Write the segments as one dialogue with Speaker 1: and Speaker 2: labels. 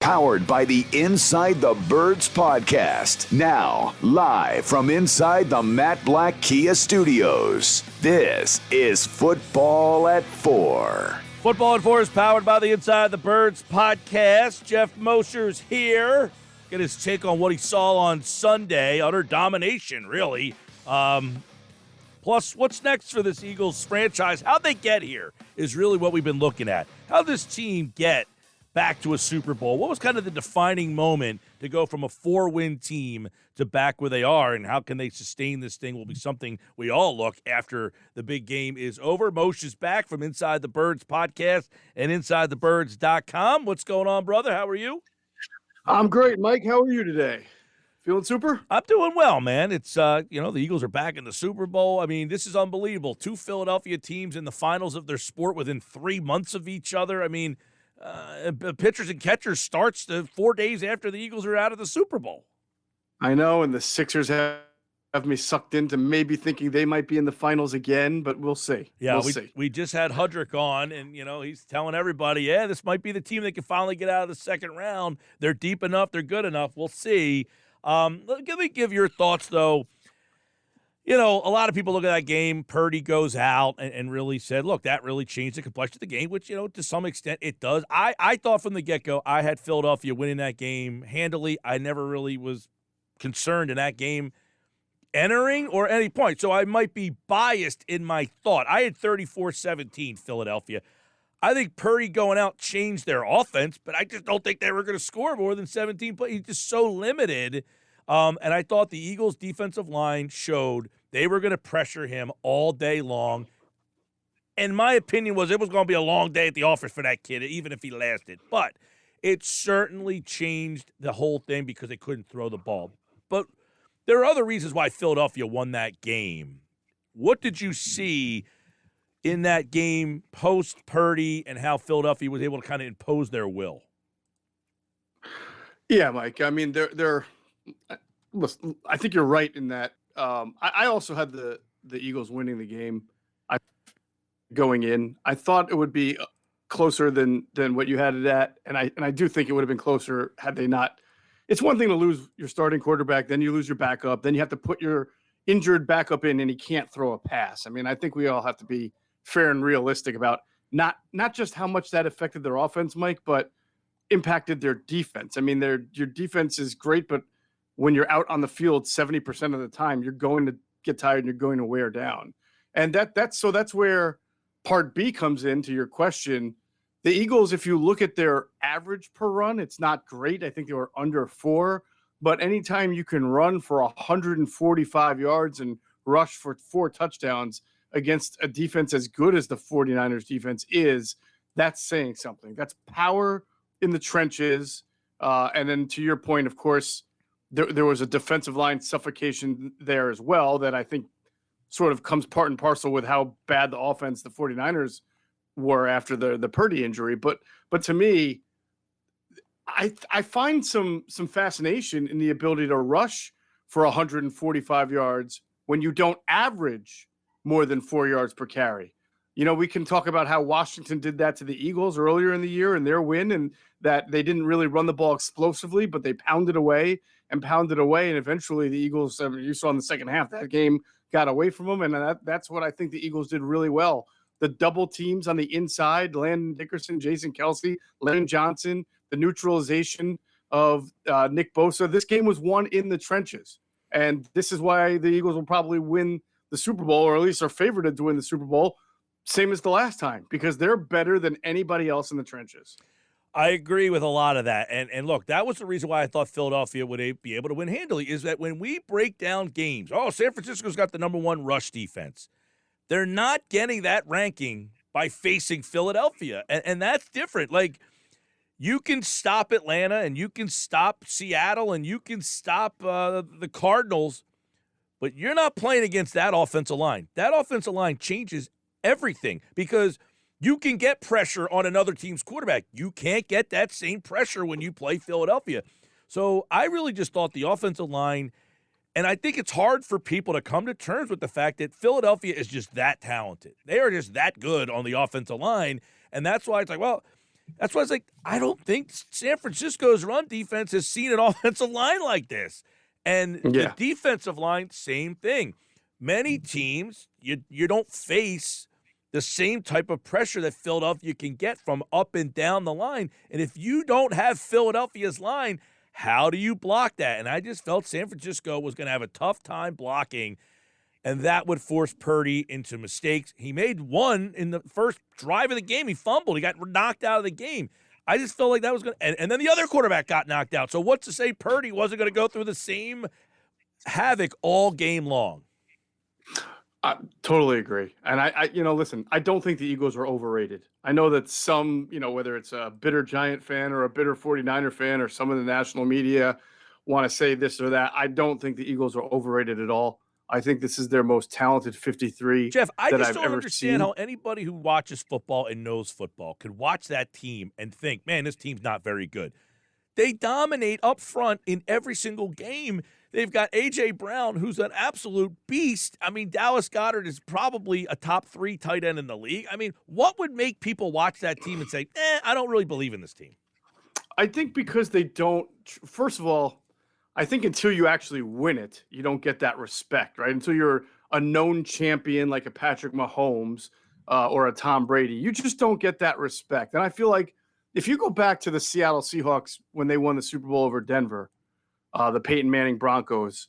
Speaker 1: Powered by the Inside the Birds podcast. Now, live from inside the Matt Black Kia Studios. This is Football at 4.
Speaker 2: Football at 4 is powered by the Inside the Birds podcast. Geoff Mosher's here. Get his take on what he saw on Sunday. Utter domination, really. Plus, what's next for this Eagles franchise? How'd they get here is really what we've been looking at. How'd this team get back to a Super Bowl? What was kind of the defining moment to go from a 4-win team to back where they are, and how can they sustain this thing will be something we all look after the big game is over. Moshe is back from Inside the Birds podcast and InsideTheBirds.com. What's going on, brother? How are you?
Speaker 3: I'm great, Mike. How are you today? Feeling super?
Speaker 2: I'm doing well, man. It's, the Eagles are back in the Super Bowl. I mean, this is unbelievable. 2 Philadelphia teams in the finals of their sport within 3 months of each other. I mean, pitchers and catchers starts 4 days after the Eagles are out of the Super Bowl.
Speaker 3: I know, and the Sixers have me sucked into maybe thinking they might be in the finals again, but we'll see.
Speaker 2: Yeah,
Speaker 3: we'll see.
Speaker 2: We just had Hudrick on, and, he's telling everybody, yeah, this might be the team that can finally get out of the second round. They're deep enough. They're good enough. We'll see. Let me give your thoughts, though. A lot of people look at that game. Purdy goes out and really said, look, that really changed the complexion of the game, which, to some extent it does. I thought from the get-go I had Philadelphia winning that game handily. I never really was concerned in that game entering or any point. So I might be biased in my thought. I had 34-17 Philadelphia. I think Purdy going out changed their offense, but I just don't think they were going to score more than 17 points. He's just so limited. And I thought the Eagles' defensive line showed they were going to pressure him all day long. And my opinion was it was going to be a long day at the office for that kid, even if he lasted. But it certainly changed the whole thing because they couldn't throw the ball. But there are other reasons why Philadelphia won that game. What did you see in that game post-Purdy and how Philadelphia was able to kind of impose their will?
Speaker 3: Yeah, Mike. I mean, listen, I think you're right in that. I also had the Eagles winning the game. Going in, I thought it would be closer than what you had it at, and I do think it would have been closer had they not. It's one thing to lose your starting quarterback, then you lose your backup, then you have to put your injured backup in, and he can't throw a pass. I mean, I think we all have to be fair and realistic about not just how much that affected their offense, Mike, but impacted their defense. I mean, your defense is great, but when you're out on the field 70% of the time, you're going to get tired and you're going to wear down. And that's where part B comes into your question. The Eagles, if you look at their average per run, it's not great. I think they were under 4, but anytime you can run for 145 yards and rush for 4 touchdowns against a defense as good as the 49ers defense is, that's saying something. That's power in the trenches. And then to your point, of course, there was a defensive line suffocation there as well that I think sort of comes part and parcel with how bad the offense the 49ers were after the Purdy injury. But to me, I find some fascination in the ability to rush for 145 yards when you don't average more than 4 yards per carry. We can talk about how Washington did that to the Eagles earlier in the year in their win, and that they didn't really run the ball explosively, but they pounded away. And eventually the Eagles, you saw in the second half, that game got away from them, and that's what I think the Eagles did really well. The double teams on the inside, Landon Dickerson, Jason Kelsey, Lane Johnson, the neutralization of Nick Bosa. This game was won in the trenches, and this is why the Eagles will probably win the Super Bowl, or at least are favored to win the Super Bowl, same as the last time, because they're better than anybody else in the trenches.
Speaker 2: I agree with a lot of that. And look, that was the reason why I thought Philadelphia would be able to win handily, is that when we break down games, San Francisco's got the number 1 rush defense. They're not getting that ranking by facing Philadelphia. And that's different. Like, you can stop Atlanta and you can stop Seattle and you can stop the Cardinals, but you're not playing against that offensive line. That offensive line changes everything because you can get pressure on another team's quarterback. You can't get that same pressure when you play Philadelphia. So I really just thought the offensive line, and I think it's hard for people to come to terms with the fact that Philadelphia is just that talented. They are just that good on the offensive line, and that's why it's like, well, That's why I was like, I don't think San Francisco's run defense has seen an offensive line like this. And the defensive line, same thing. Many teams, you don't face the same type of pressure that Philadelphia can get from up and down the line. And if you don't have Philadelphia's line, how do you block that? And I just felt San Francisco was going to have a tough time blocking, and that would force Purdy into mistakes. He made one in the first drive of the game. He fumbled. He got knocked out of the game. I just felt like that was going to – and then the other quarterback got knocked out. So what's to say Purdy wasn't going to go through the same havoc all game long?
Speaker 3: I totally agree. And I listen, I don't think the Eagles were overrated. I know that some, whether it's a bitter Giant fan or a bitter 49er fan or some of the national media want to say this or that. I don't think the Eagles are overrated at all. I think this is their most talented 53.
Speaker 2: Jeff, I just don't understand
Speaker 3: seen.
Speaker 2: How anybody who watches football and knows football could watch that team and think, man, this team's not very good. They dominate up front in every single game. They've got A.J. Brown, who's an absolute beast. I mean, Dallas Goedert is probably a top 3 tight end in the league. I mean, what would make people watch that team and say, I don't really believe in this team?
Speaker 3: I think because they don't – first of all, I think until you actually win it, you don't get that respect, right? Until you're a known champion like a Patrick Mahomes or a Tom Brady, you just don't get that respect. And I feel like if you go back to the Seattle Seahawks when they won the Super Bowl over Denver – the Peyton Manning Broncos,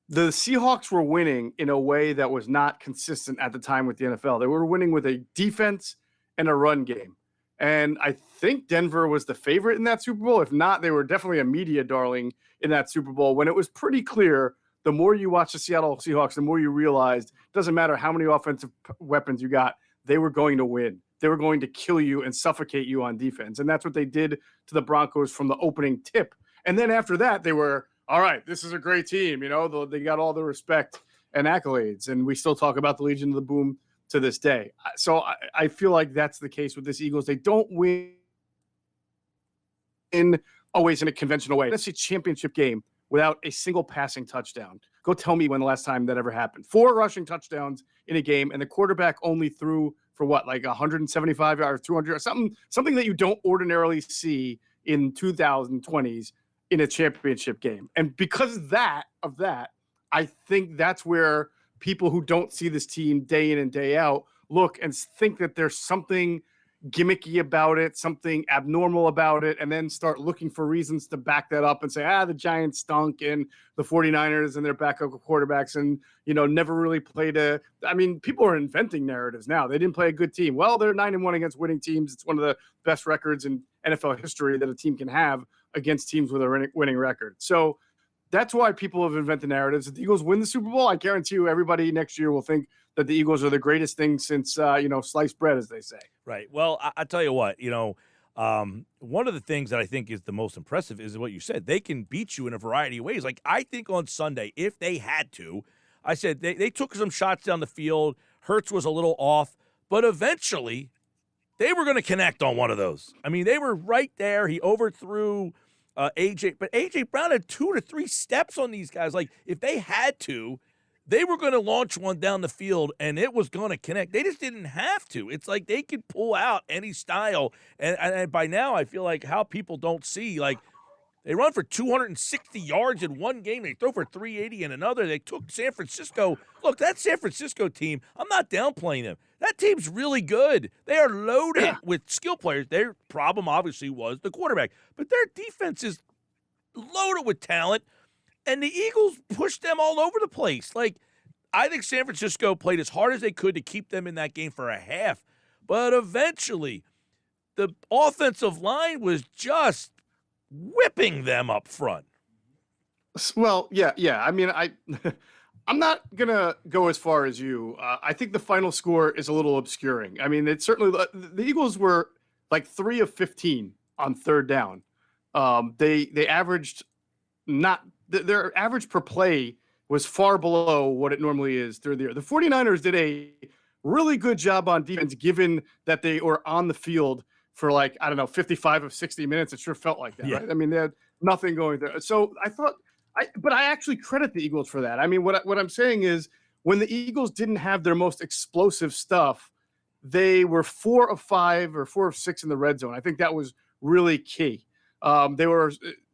Speaker 3: the Seahawks were winning in a way that was not consistent at the time with the NFL. They were winning with a defense and a run game. And I think Denver was the favorite in that Super Bowl. If not, they were definitely a media darling in that Super Bowl when it was pretty clear the more you watch the Seattle Seahawks, the more you realized it doesn't matter how many offensive weapons you got, they were going to win. They were going to kill you and suffocate you on defense. And that's what they did to the Broncos from the opening tip. And then after that, they were, all right, this is a great team. They got all the respect and accolades. And we still talk about the Legion of the Boom to this day. So I feel like that's the case with this Eagles. They don't win always in a conventional way. Let's say championship game without a single passing touchdown. Go tell me when the last time that ever happened. 4 rushing touchdowns in a game, and the quarterback only threw for what, like 175 or 200 or something that you don't ordinarily see in 2020s in a championship game. And because of that, I think that's where people who don't see this team day in and day out look and think that there's something gimmicky about it, something abnormal about it, and then start looking for reasons to back that up and say, the Giants stunk and the 49ers and their backup quarterbacks and, never really played people are inventing narratives now. They didn't play a good team. Well, they're 9-1 against winning teams. It's one of the best records in NFL history that a team can have against teams with a winning record. So that's why people have invented narratives. If the Eagles win the Super Bowl, I guarantee you everybody next year will think that the Eagles are the greatest thing since, sliced bread, as they say.
Speaker 2: Right. Well, I tell you what, one of the things that I think is the most impressive is what you said. They can beat you in a variety of ways. Like, I think on Sunday, if they had to, I said they took some shots down the field. Hurts was a little off, but eventually they were going to connect on one of those. I mean, they were right there. He overthrew A.J., but A.J. Brown had 2 to 3 steps on these guys. Like, if they had to, they were going to launch one down the field, and it was going to connect. They just didn't have to. It's like they could pull out any style. And by now, I feel like how people don't see, like, they run for 260 yards in one game. They throw for 380 in another. They took San Francisco. Look, that San Francisco team, I'm not downplaying them. That team's really good. They are loaded with skill players. Their problem, obviously, was the quarterback. But their defense is loaded with talent. And the Eagles pushed them all over the place. Like, I think San Francisco played as hard as they could to keep them in that game for a half. But eventually, the offensive line was just whipping them up front.
Speaker 3: Well, yeah. I mean, I'm not going to go as far as you. I think the final score is a little obscuring. I mean, it's certainly the Eagles were like 3 of 15 on third down. They averaged their average per play was far below what it normally is through the year. The 49ers did a really good job on defense, given that they were on the field for 55 of 60 minutes. It sure felt like that, right? I mean, they had nothing going there. So but I actually credit the Eagles for that. I mean, what I'm saying is when the Eagles didn't have their most explosive stuff, they were 4 of 5 or 4 of 6 in the red zone. I think that was really key. They were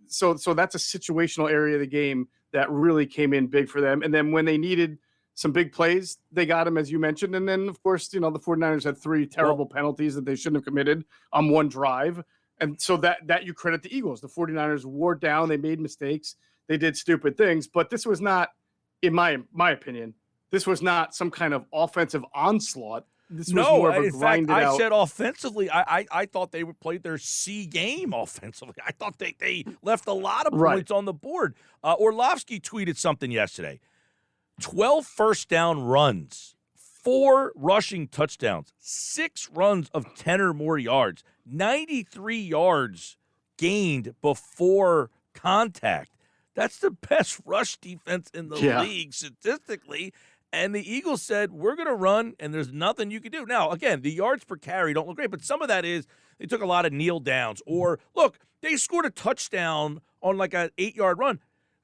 Speaker 3: so that's a situational area of the game that really came in big for them. And then when they needed some big plays, they got them, as you mentioned. And then, of course, the 49ers had 3 terrible penalties that they shouldn't have committed on one drive. And so that you credit the Eagles. The 49ers wore down. They made mistakes. They did stupid things. But this was not, in my opinion, this was not some kind of offensive onslaught. This was more of a grinded out.
Speaker 2: I said offensively, I thought they played their C game offensively. I thought they left a lot of points on the board. Orlovsky tweeted something yesterday. 12 first down runs, 4 rushing touchdowns, 6 runs of 10 or more yards, 93 yards gained before contact. That's the best rush defense in the league statistically. And the Eagles said, we're going to run, and there's nothing you can do. Now, again, the yards per carry don't look great, but some of that is they took a lot of kneel downs. Or, look, they scored a touchdown on like an 8-yard run.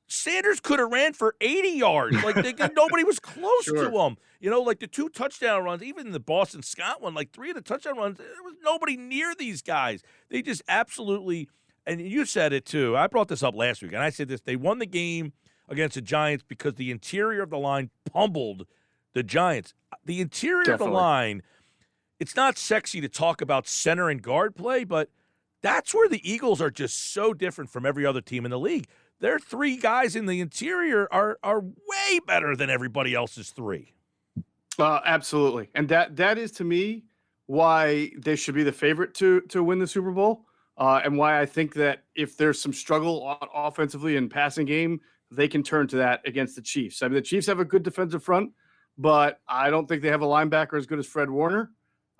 Speaker 2: Sanders could have ran for 80 yards. Like, nobody was close to him. Like the 2 touchdown runs, even the Boston Scott one, like 3 of the touchdown runs, there was nobody near these guys. They just absolutely, and you said it too. I brought this up last week, and I said this. They won the game against the Giants because the interior of the line pummeled the Giants. The interior of the line, it's not sexy to talk about center and guard play, but that's where the Eagles are just so different from every other team in the league. Their 3 guys in the interior are way better than everybody else's 3.
Speaker 3: Absolutely. And that is, to me, why they should be the favorite to win the Super Bowl, and why I think that if there's some struggle offensively in passing game, they can turn to that against the Chiefs. I mean, the Chiefs have a good defensive front, but I don't think they have a linebacker as good as Fred Warner.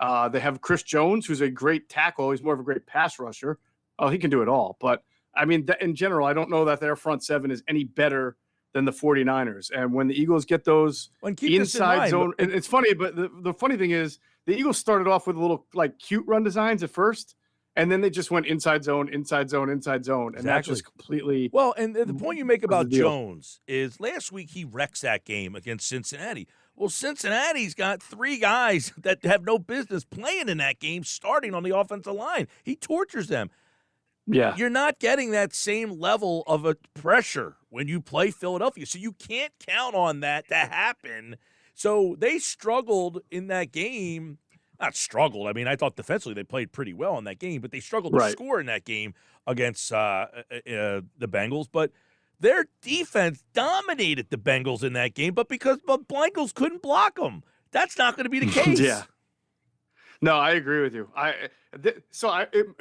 Speaker 3: They have Chris Jones, who's a great tackle. He's more of a great pass rusher. Oh, he can do it all. But, I mean, in general, I don't know that their front 7 is any better than the 49ers. And when the Eagles get those inside zone – and it's funny, but the funny thing is the Eagles started off with a little, like, cute run designs at first. And then they just went inside zone, inside zone, inside zone. And that just completely –
Speaker 2: Well, and the point you make about Jones is last week he wrecks that game against Cincinnati. Well, Cincinnati's got 3 guys that have no business playing in that game starting on the offensive line. He tortures them.
Speaker 3: Yeah.
Speaker 2: You're not getting that same level of a pressure when you play Philadelphia. So you can't count on that to happen. So they struggled in that game. Not struggled. I mean, I thought defensively they played pretty well in that game, but they struggled to score in that game against the Bengals. But their defense dominated the Bengals in that game, but because the Bengals couldn't block them. That's not going to be the case.
Speaker 3: Yeah. No, I agree with you. It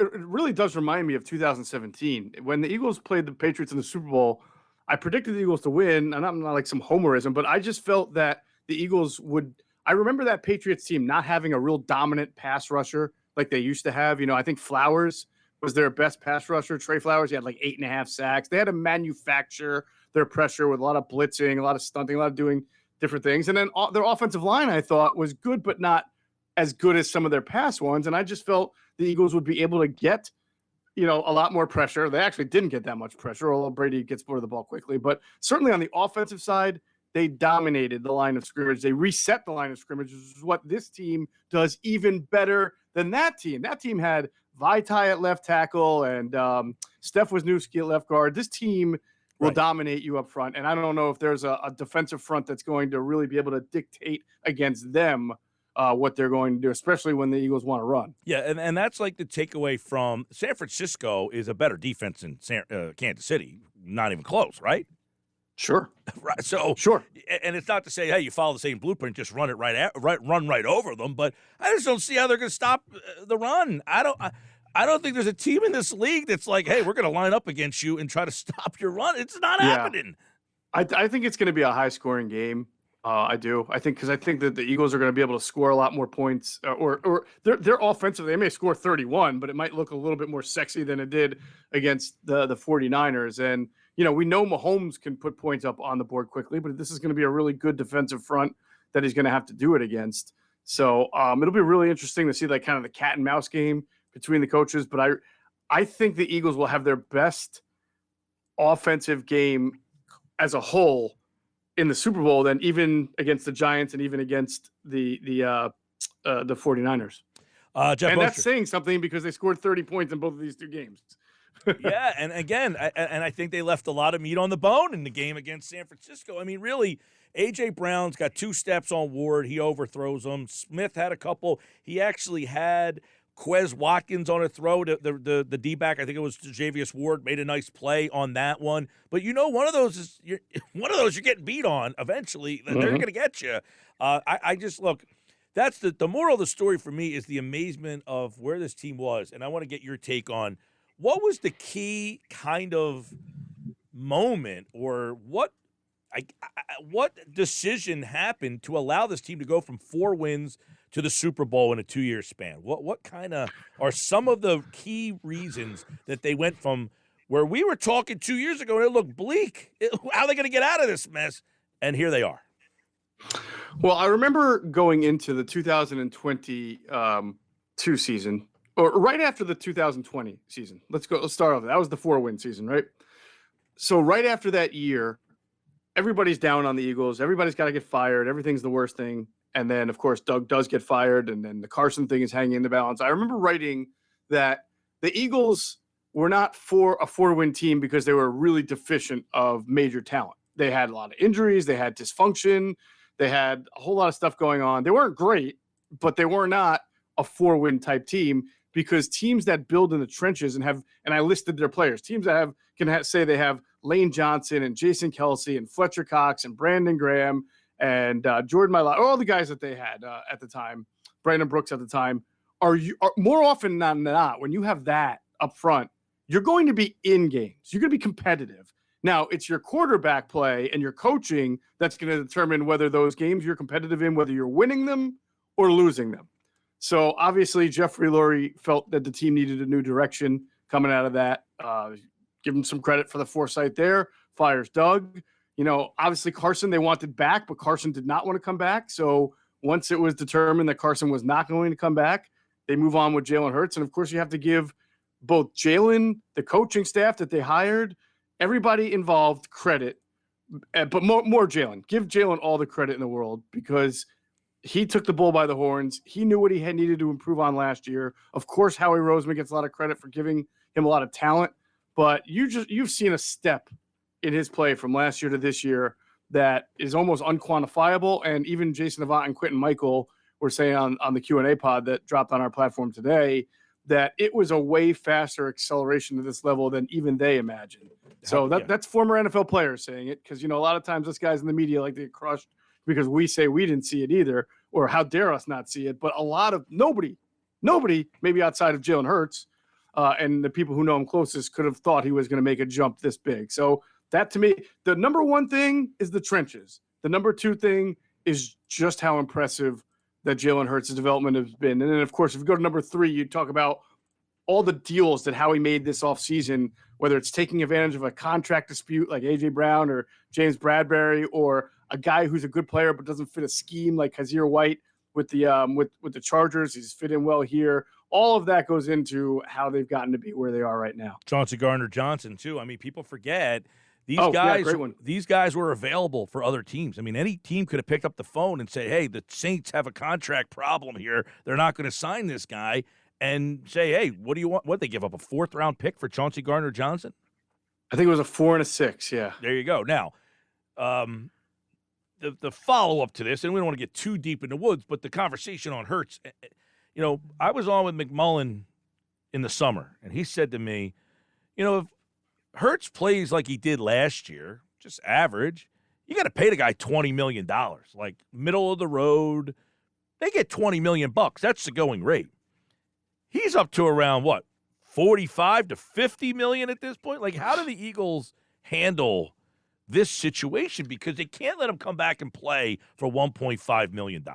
Speaker 3: really does remind me of 2017 when the Eagles played the Patriots in the Super Bowl. I predicted the Eagles to win, and I'm not like some homerism, but I just felt that the Eagles would. I remember that Patriots team not having a real dominant pass rusher like they used to have. I think Flowers was their best pass rusher. Trey Flowers, he had like 8.5 sacks. They had to manufacture their pressure with a lot of blitzing, a lot of stunting, a lot of doing different things. And then their offensive line, I thought, was good, but not as good as some of their past ones. And I just felt the Eagles would be able to get, a lot more pressure. They actually didn't get that much pressure, although Brady gets bored of the ball quickly. But certainly on the offensive side, they dominated the line of scrimmage. They reset the line of scrimmage, which is what this team does even better than that team. That team had Vaitai at left tackle and Steph Wisniewski at left guard. This team will dominate you up front. And I don't know if there's a defensive front that's going to really be able to dictate against them what they're going to do, especially when the Eagles want to run.
Speaker 2: Yeah, and that's like the takeaway from San Francisco is a better defense than Kansas City. Not even close, right?
Speaker 3: Sure.
Speaker 2: Right. So
Speaker 3: sure.
Speaker 2: And it's not to say, hey, you follow the same blueprint, just run it run right over them. But I just don't see how they're going to stop the run. I don't think there's a team in this league that's like, hey, we're going to line up against you and try to stop your run. It's not happening.
Speaker 3: I think it's going to be a high-scoring game. I do. I think that the Eagles are going to be able to score a lot more points, or they're offensive. They may score 31, but it might look a little bit more sexy than it did against the 49ers. And we know Mahomes can put points up on the board quickly, but this is going to be a really good defensive front that he's going to have to do it against. So it'll be really interesting to see like kind of the cat and mouse game between the coaches. But I think the Eagles will have their best offensive game as a whole in the Super Bowl than even against the Giants and even against the the 49ers.
Speaker 2: Geoff
Speaker 3: And
Speaker 2: Mosher.
Speaker 3: that's saying something because they scored 30 points in both of these two games.
Speaker 2: Yeah, and again, I think they left a lot of meat on the bone in the game against San Francisco. I mean, really, A.J. Brown's got 2 steps on Ward. He overthrows him. Smith had a couple. He actually had Quez Watkins on a throw. The D-back, I think it was Javius Ward, made a nice play on that one. But one of those you're getting beat on eventually. They're going to get you. I just look. That's the moral of the story for me is the amazement of where this team was, and I want to get your take on what was the key kind of moment or what decision happened to allow this team to go from 4 wins to the Super Bowl in a 2-year span? What kind of are some of the key reasons that they went from where we were talking 2 years ago and it looked bleak? How are they going to get out of this mess? And here they are.
Speaker 3: Well, I remember going into the 2022 season, or right after the 2020 season. Let's start off. That was the 4-win season, right? So right after that year, everybody's down on the Eagles. Everybody's got to get fired. Everything's the worst thing. And then, of course, Doug does get fired, and then the Carson thing is hanging in the balance. I remember writing that the Eagles were not for a 4-win team because they were really deficient of major talent. They had a lot of injuries. They had dysfunction. They had a whole lot of stuff going on. They weren't great, but they were not a 4-win type team because teams that build in the trenches and I listed their players, teams that say they have Lane Johnson and Jason Kelsey and Fletcher Cox and Brandon Graham and Jordan Mailata, all the guys that they had at the time, Brandon Brooks at the time, are more often than not, when you have that up front, you're going to be in games. You're going to be competitive. Now, it's your quarterback play and your coaching that's going to determine whether those games you're competitive in, whether you're winning them or losing them. So, obviously, Jeffrey Lurie felt that the team needed a new direction coming out of that. Give him some credit for the foresight there. Fires Doug. Obviously, Carson they wanted back, but Carson did not want to come back. So, once it was determined that Carson was not going to come back, they move on with Jalen Hurts. And, of course, you have to give both Jalen, the coaching staff that they hired, everybody involved credit, but more Jalen. Give Jalen all the credit in the world because he took the bull by the horns. He knew what he had needed to improve on last year. Of course, Howie Roseman gets a lot of credit for giving him a lot of talent, but you've seen a step in his play from last year to this year that is almost unquantifiable. And even Jason Avant and Quentin Michael were saying on the Q&A pod that dropped on our platform today that it was a way faster acceleration to this level than even they imagined. So that's former NFL players saying it because, a lot of times us guys in the media like to get crushed because we say we didn't see it either or how dare us not see it. But a lot of nobody, maybe outside of Jalen Hurts and the people who know him closest could have thought he was going to make a jump this big. So that to me, the number one thing is the trenches. The number two thing is just how impressive that Jalen Hurts' development has been. And then, of course, if you go to number 3, you talk about all the deals that Howie made this offseason, whether it's taking advantage of a contract dispute like A.J. Brown or James Bradbury or a guy who's a good player but doesn't fit a scheme like Kazir White with the Chargers. He's fit in well here. All of that goes into how they've gotten to be where they are right now.
Speaker 2: Chauncey Gardner-Johnson, too. I mean, people forget – These guys were available for other teams. I mean, any team could have picked up the phone and said, hey, the Saints have a contract problem here. They're not going to sign this guy. And say, hey, what do you want? What, they give up a 4th-round pick for Chauncey Gardner-Johnson?
Speaker 3: I think it was a 4 and a 6, yeah.
Speaker 2: There you go. Now, the follow-up to this, and we don't want to get too deep in the woods, but the conversation on Hurts, I was on with McMullen in the summer, and he said to me, if Hurts plays like he did last year, just average, you got to pay the guy $20 million, like middle of the road. They get $20 million. That's the going rate. He's up to around, 45 to $50 million at this point? Like, how do the Eagles handle this situation? Because they can't let him come back and play for $1.5 million.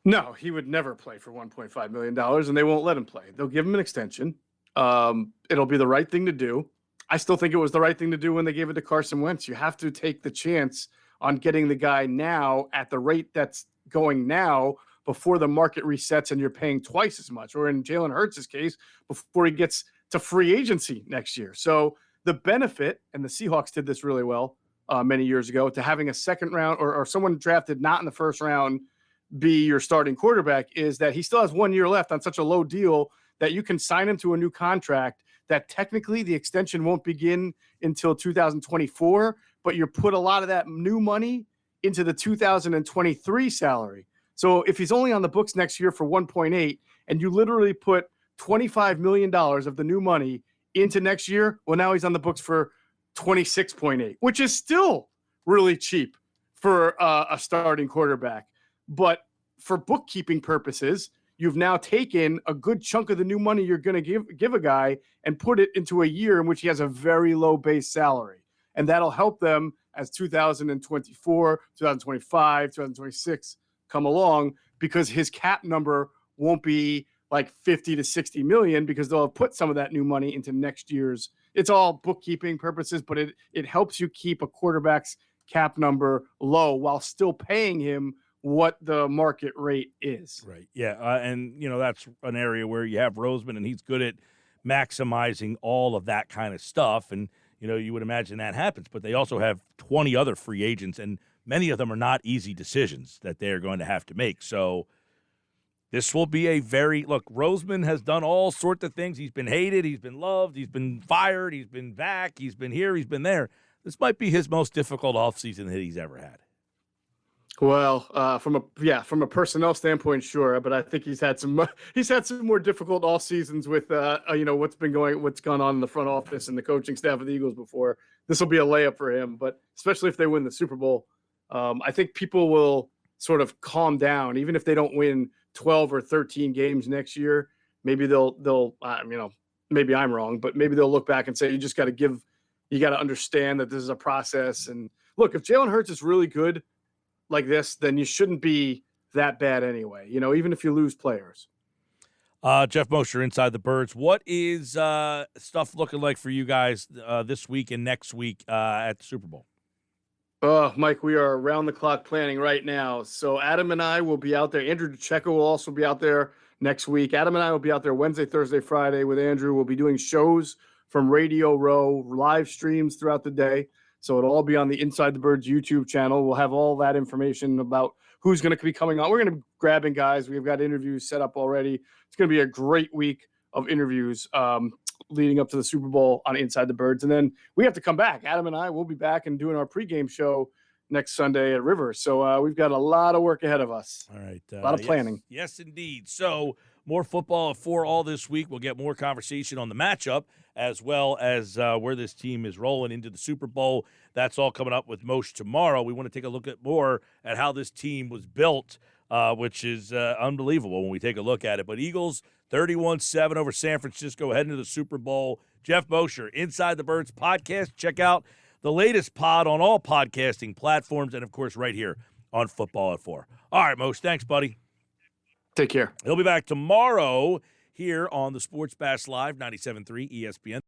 Speaker 3: No, he would never play for $1.5 million, and they won't let him play. They'll give him an extension. It'll be the right thing to do. I still think it was the right thing to do when they gave it to Carson Wentz. You have to take the chance on getting the guy now at the rate that's going now before the market resets and you're paying twice as much, or in Jalen Hurts' case, before he gets to free agency next year. So the benefit, and the Seahawks did this really well many years ago, to having a second round or someone drafted not in the first round be your starting quarterback is that he still has 1 year left on such a low deal that you can sign him to a new contract that technically the extension won't begin until 2024, but you put a lot of that new money into the 2023 salary. So if he's only on the books next year for 1.8 and you literally put $25 million of the new money into next year, well, now he's on the books for 26.8, which is still really cheap for a starting quarterback. But for bookkeeping purposes, you've now taken a good chunk of the new money you're going to give a guy and put it into a year in which he has a very low base salary. And that'll help them as 2024, 2025, 2026 come along, because his cap number won't be like 50 to 60 million because they'll have put some of that new money into next year's. It's all bookkeeping purposes, but it helps you keep a quarterback's cap number low while still paying him what the market rate is.
Speaker 2: Right. Yeah. And, that's an area where you have Roseman, and he's good at maximizing all of that kind of stuff. And, you would imagine that happens. But they also have 20 other free agents, and many of them are not easy decisions that they're going to have to make. So this will be look, Roseman has done all sorts of things. He's been hated. He's been loved. He's been fired. He's been back. He's been here. He's been there. This might be his most difficult offseason that he's ever had.
Speaker 3: Well, from a personnel standpoint, sure, but I think he's had some more difficult off seasons with what's gone on in the front office and the coaching staff of the Eagles before. This will be a layup for him, but especially if they win the Super Bowl, I think people will sort of calm down, even if they don't win 12 or 13 games next year. Maybe they'll maybe I'm wrong, but maybe they'll look back and say, you got to understand that this is a process. And look, if Jalen Hurts is really good like this, then you shouldn't be that bad anyway, even if you lose players.
Speaker 2: Geoff Mosher, Inside the Birds. What is stuff looking like for you guys this week and next week at the Super Bowl?
Speaker 3: Mike, we are around the clock planning right now. So Adam and I will be out there. Andrew DeCecco will also be out there next week. Adam and I will be out there Wednesday, Thursday, Friday with Andrew. We'll be doing shows from Radio Row, live streams throughout the day. So it'll all be on the Inside the Birds YouTube channel. We'll have all that information about who's going to be coming on. We're going to be grabbing guys. We've got interviews set up already. It's going to be a great week of interviews leading up to the Super Bowl on Inside the Birds. And then we have to come back. Adam and I will be back and doing our pregame show next Sunday at Rivers. So we've got a lot of work ahead of us.
Speaker 2: All right.
Speaker 3: A lot of planning.
Speaker 2: Yes, indeed. So more football at 4 all this week. We'll get more conversation on the matchup as well as where this team is rolling into the Super Bowl. That's all coming up with Moshe tomorrow. We want to take a look at more at how this team was built, which is unbelievable when we take a look at it. But Eagles 31-7 over San Francisco heading to the Super Bowl. Geoff Mosher, Inside the Birds podcast. Check out the latest pod on all podcasting platforms and, of course, right here on Football at 4. All right, Moshe, thanks, buddy.
Speaker 3: Take care.
Speaker 2: He'll be back tomorrow here on the Sports Bash Live 97.3 ESPN.